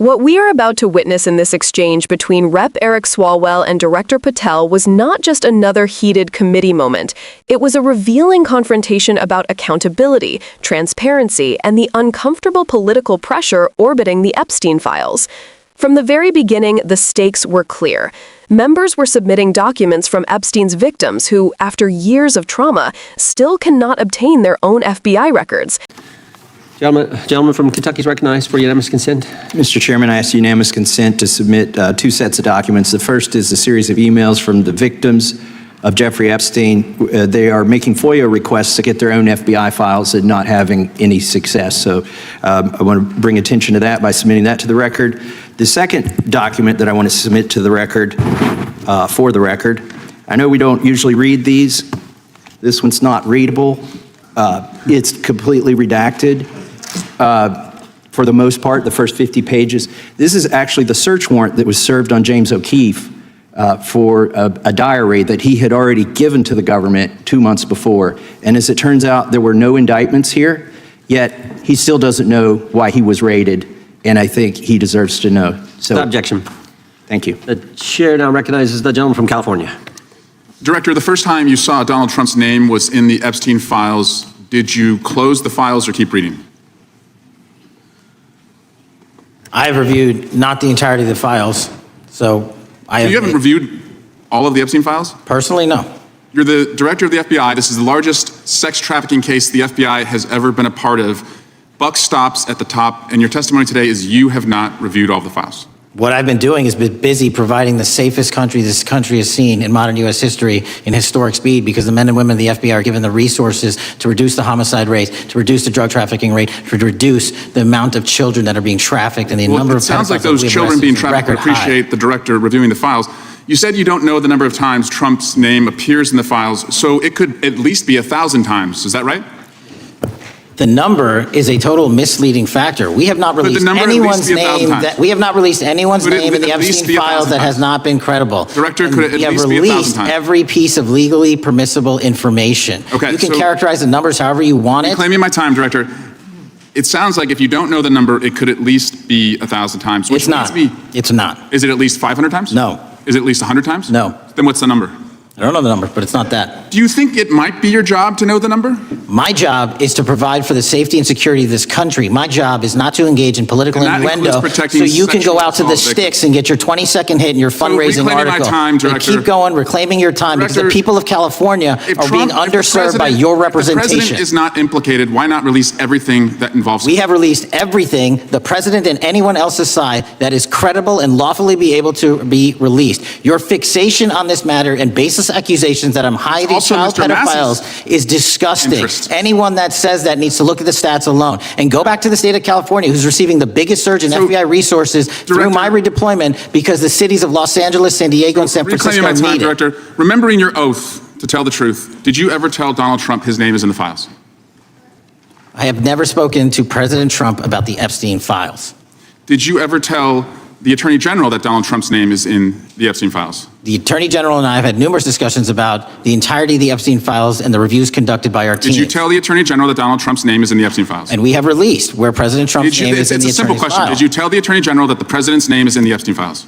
What we are about to witness in this exchange between Rep. Eric Swalwell and Director Patel was not just another heated committee moment. It was a revealing confrontation about accountability, transparency, and the uncomfortable political pressure orbiting the Epstein files. From the very beginning, the stakes were clear. Members were submitting documents from Epstein's victims who, after years of trauma, still cannot obtain their own FBI records. Gentleman from Kentucky is recognized for unanimous consent. Mr. Chairman, I ask unanimous consent to submit two sets of documents. The first is a series of emails from the victims of Jeffrey Epstein. They are making FOIA requests to get their own FBI files and not having any success. So I want to bring attention to that by submitting that to the record. The second document that I want to submit to the record, for the record, I know we don't usually read these. This one's not readable. It's completely redacted. For the most part, the first 50 pages. This is actually the search warrant that was served on James O'Keefe for a diary that he had already given to the government 2 months before. And as it turns out, there were no indictments here, yet he still doesn't know why he was raided, and I think he deserves to know. So, Without objection. Thank you. The chair now recognizes the gentleman from California. Director, the first time you saw Donald Trump's name was in the Epstein files. Did you close the files or keep reading? I have reviewed not the entirety of the files, so You haven't reviewed all of the Epstein files? Personally, no. You're the director of the FBI. This is the largest sex trafficking case the FBI has ever been a part of. Buck stops at the top, and your testimony today is you have not reviewed all of the files. What I've been doing is been busy providing the safest country this country has seen in modern U.S. history in historic speed, because the men and women of the FBI are given the resources to reduce the homicide rate, to reduce the drug trafficking rate, to reduce the amount of children that are being trafficked and the number of pedophiles. It sounds like those children being trafficked would appreciate the director reviewing the files. You said you don't know the number of times Trump's name appears in the files, so it could at least be 1,000 times. Is that right? The number is a total misleading factor. We have not released anyone's name in the Epstein files that has not been credible. Director, could it at least be 1,000 times? We have released every piece of legally permissible information. Okay, you can characterize the numbers however you want it. Claiming my time, Director. It sounds like if you don't know the number, it could at least be 1,000 times. It's not. It's not. Is it at least 500 times? No. Is it at least 100 times? No. Then what's the number? I don't know the number, but it's not that. Do you think it might be your job to know the number? My job is to provide for the safety and security of this country. My job is not to engage in political innuendo so you can go out to the sticks and get your 20-second hit in your fundraising article. And keep going, reclaiming your time, because the people of California are being underserved by your representation. If the president is not implicated, why not release everything that involves him? We have released everything, the president and anyone else's side, that is credible and lawfully be able to be released. Your fixation on this matter and baseless accusations that I'm hiding child pedophiles is disgusting. Anyone that says that needs to look at the stats alone and go back to the state of California, who's receiving the biggest surge in FBI resources through my redeployment, because the cities of Los Angeles, San Diego, and San Francisco need it. Director, remembering your oath to tell the truth, did you ever tell Donald Trump his name is in the files? I have never spoken to President Trump about the Epstein files. Did you ever tell the Attorney General that Donald Trump's name is in the Epstein files? The Attorney General and I have had numerous discussions about the entirety of the Epstein files and the reviews conducted by our team. Did you tell the Attorney General that Donald Trump's name is in the Epstein files? And we have released where President Trump's name is in the Attorney's file. It's a simple question. Did you tell the Attorney General that the President's name is in the Epstein files?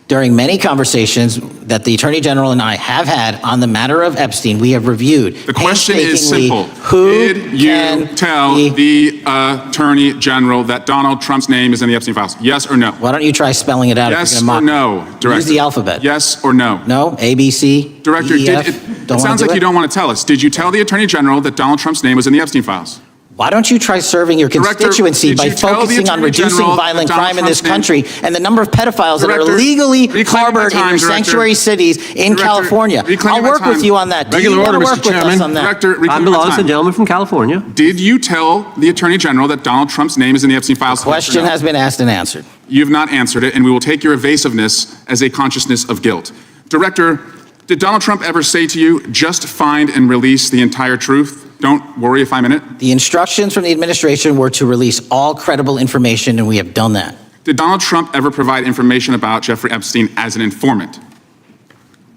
During many conversations that the Attorney General and I have had on the matter of Epstein, we have reviewed. The question is simple. Did you tell the Attorney General that Donald Trump's name is in the Epstein files? Yes or no? Why don't you try spelling it out? Yes or no, Director? Use the alphabet. Yes or no? No? A, B, C, Director, D, E, F? it sounds like you don't want to tell us. Did you tell the Attorney General that Donald Trump's name was in the Epstein files? Why don't you try serving your constituency by focusing on reducing violent crime in this country and the number of pedophiles that are illegally harbored in your sanctuary cities in California? I'll work with you on that. Regular order, Mr. Chairman. Time belongs to the gentleman from California. Did you tell the Attorney General that Donald Trump's name is in the Epstein files? The question has been asked and answered. You have not answered it, and we will take your evasiveness as a consciousness of guilt. Director, did Donald Trump ever say to you, just find and release the entire truth? Don't worry if I'm in it? The instructions from the administration were to release all credible information, and we have done that. Did Donald Trump ever provide information about Jeffrey Epstein as an informant?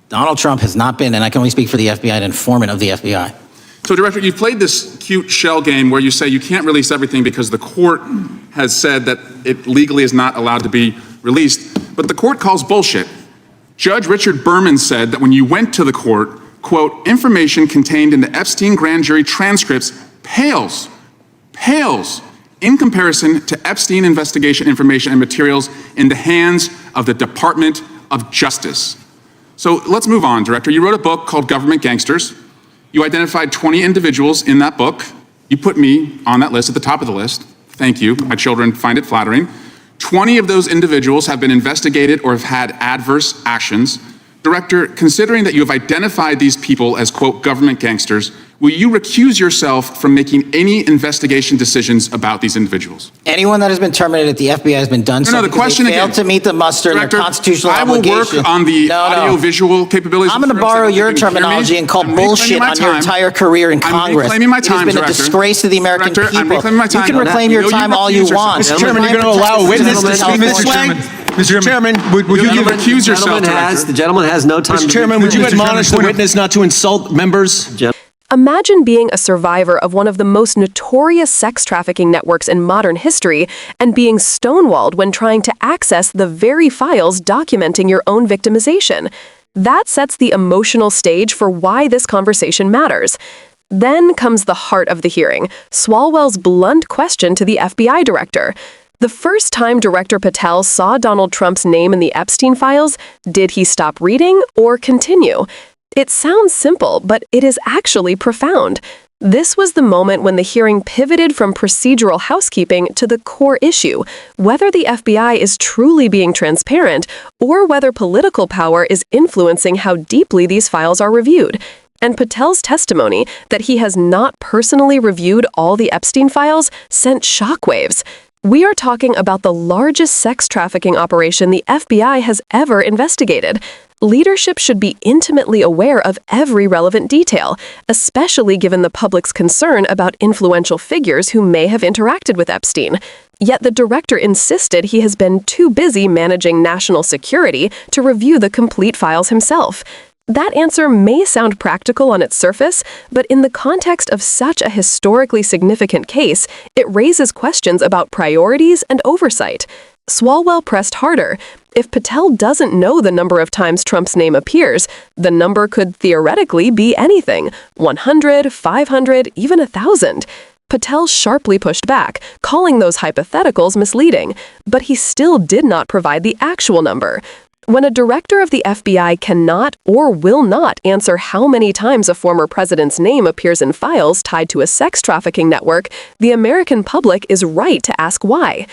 Donald Trump has not been, and I can only speak for the FBI, an informant of the FBI. So, Director, you've played this cute shell game where you say you can't release everything because the court has said that it legally is not allowed to be released, but the court calls bullshit. Judge Richard Berman said that when you went to the court, quote, information contained in the Epstein grand jury transcripts pales in comparison to Epstein investigation information and materials in the hands of the Department of Justice. So let's move on, Director. You wrote a book called Government Gangsters. You identified 20 individuals in that book. You put me on that list at the top of the list. Thank you. My children find it flattering. 20 of those individuals have been investigated or have had adverse actions. Director, considering that you have identified these people as, quote, government gangsters, will you recuse yourself from making any investigation decisions about these individuals? Anyone that has been terminated at the FBI has been done so the because question they failed again, to meet the muster in their constitutional obligation. I will work on the audio-visual capabilities. I'm going to borrow your terminology and call bullshit on your entire career in Congress. I'm reclaiming my time, It has been a disgrace to the American people. I'm reclaiming my time. You can reclaim your time all you want. Mr. Chairman, you're going to allow a witness to speak this way? Mr. Chairman, would you give recuse yourself, The gentleman has no time. Mr. Chairman, would you admonish the witness not to insult members? Imagine being a survivor of one of the most notorious sex trafficking networks in modern history and being stonewalled when trying to access the very files documenting your own victimization. That sets the emotional stage for why this conversation matters. Then comes the heart of the hearing, Swalwell's blunt question to the FBI director. The first time Director Patel saw Donald Trump's name in the Epstein files, did he stop reading or continue? It sounds simple, but it is actually profound. This was the moment when the hearing pivoted from procedural housekeeping to the core issue, whether the FBI is truly being transparent or whether political power is influencing how deeply these files are reviewed. And Patel's testimony that he has not personally reviewed all the Epstein files sent shockwaves. We are talking about the largest sex trafficking operation the FBI has ever investigated. Leadership should be intimately aware of every relevant detail, especially given the public's concern about influential figures who may have interacted with Epstein. Yet the director insisted he has been too busy managing national security to review the complete files himself. That answer may sound practical on its surface, but in the context of such a historically significant case, it raises questions about priorities and oversight. Swalwell pressed harder. If Patel doesn't know the number of times Trump's name appears, the number could theoretically be anything, 100, 500, even 1,000. Patel sharply pushed back, calling those hypotheticals misleading, but he still did not provide the actual number. When a director of the FBI cannot or will not answer how many times a former president's name appears in files tied to a sex trafficking network, the American public is right to ask why.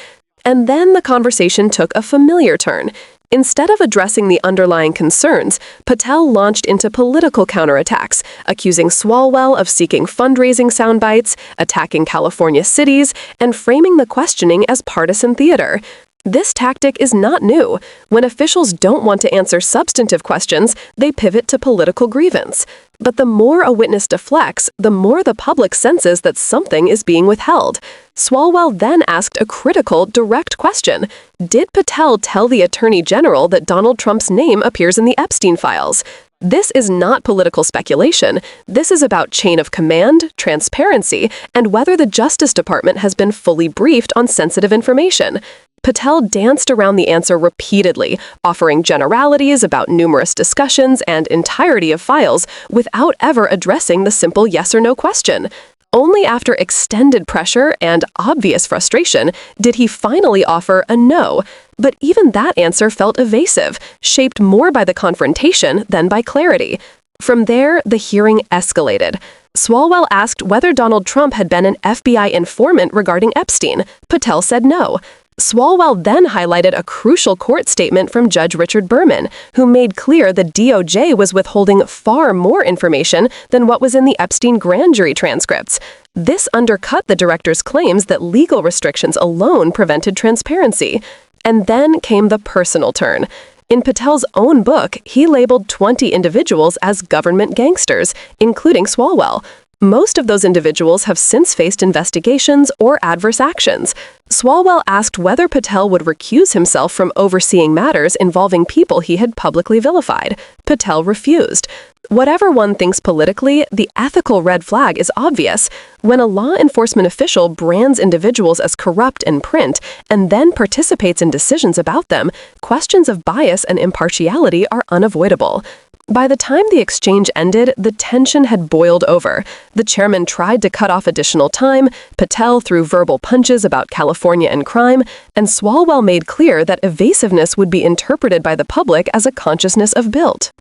And then the conversation took a familiar turn. Instead of addressing the underlying concerns, Patel launched into political counterattacks, accusing Swalwell of seeking fundraising soundbites, attacking California cities, and framing the questioning as partisan theater. This tactic is not new. When officials don't want to answer substantive questions, they pivot to political grievance. But the more a witness deflects, the more the public senses that something is being withheld. Swalwell then asked a critical, direct question. Did Patel tell the Attorney General that Donald Trump's name appears in the Epstein files? This is not political speculation. This is about chain of command, transparency, and whether the Justice Department has been fully briefed on sensitive information. Patel danced around the answer repeatedly, offering generalities about numerous discussions and entirety of files without ever addressing the simple yes or no question. Only after extended pressure and obvious frustration did he finally offer a no. But even that answer felt evasive, shaped more by the confrontation than by clarity. From there, the hearing escalated. Swalwell asked whether Donald Trump had been an FBI informant regarding Epstein. Patel said no. Swalwell then highlighted a crucial court statement from Judge Richard Berman, who made clear the DOJ was withholding far more information than what was in the Epstein grand jury transcripts. This undercut the director's claims that legal restrictions alone prevented transparency. And then came the personal turn. In Patel's own book, he labeled 20 individuals as government gangsters, including Swalwell. Most of those individuals have since faced investigations or adverse actions. Swalwell asked whether Patel would recuse himself from overseeing matters involving people he had publicly vilified. Patel refused. Whatever one thinks politically, the ethical red flag is obvious. When a law enforcement official brands individuals as corrupt in print and then participates in decisions about them, questions of bias and impartiality are unavoidable. By the time the exchange ended, the tension had boiled over. The chairman tried to cut off additional time, Patel threw verbal punches about California and crime, and Swalwell made clear that evasiveness would be interpreted by the public as a consciousness of guilt.